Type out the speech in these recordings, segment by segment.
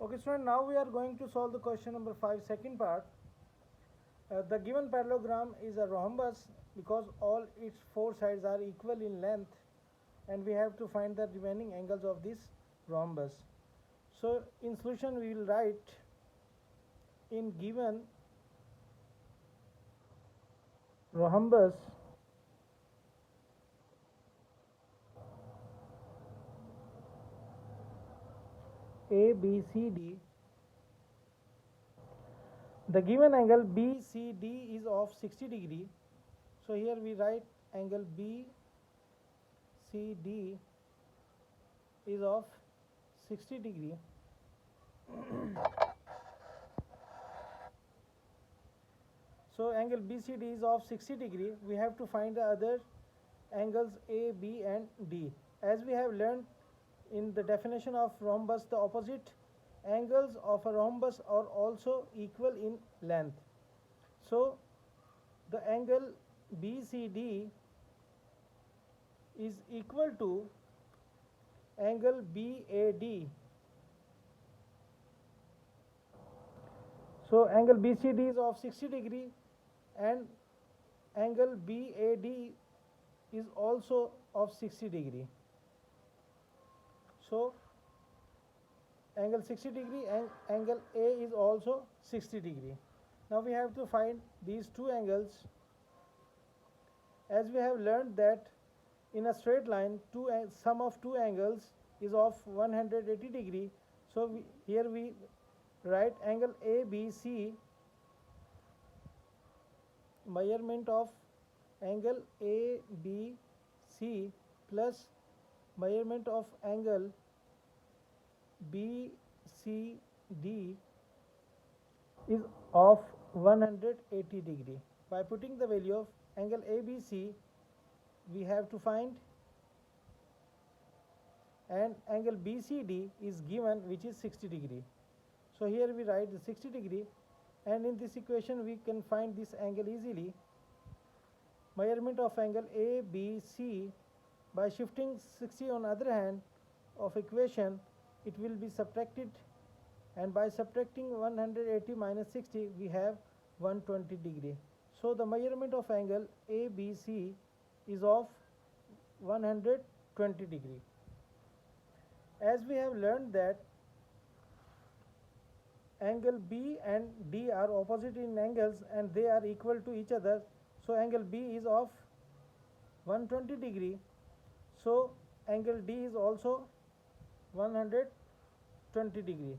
Okay, student, now we are going to solve the question number 5, second part. The given parallelogram is a rhombus because all its four sides are equal in length, and we have to find the remaining angles of this rhombus. So in solution we will write, in given rhombus ABCD, the given angle BCD is of 60 degree. So here we write angle BCD is of 60 degree. So angle BCD is of 60 degree. We have to find the other angles A, B and D. As we have learned in the definition of rhombus, the opposite angles of a rhombus are also equal in length. So the angle BCD is equal to angle BAD. So angle BCD is of 60 degree and angle BAD is also of 60 degree. So angle 60 degree and angle A is also 60 degree. Now we have to find these two angles. As we have learned that in a straight line, sum of two angles is of 180 degree. So here we write angle ABC, measurement of angle ABC plus measurement of angle BCD is of 180 degree. By putting the value of angle ABC, we have to find, and angle BCD is given, which is 60 degree. So here we write the 60 degree, and in this equation we can find this angle easily. Measurement of angle ABC, by shifting 60 on other hand of equation, it will be subtracted, and by subtracting 180 minus 60 we have 120 degree. So the measurement of angle ABC is of 120 degree. As we have learned that angle B and D are opposite in angles and they are equal to each other, so angle B is of 120 degree, so angle D is also 120 degree.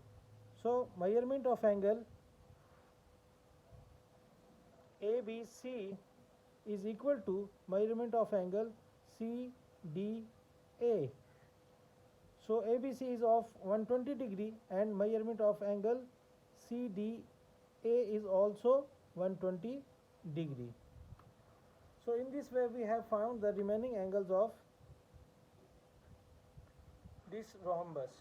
So measurement of angle ABC is equal to measurement of angle CDA. So ABC is of 120 degree and measurement of angle CDA is also 120 degree. So in this way we have found the remaining angles of this rhombus.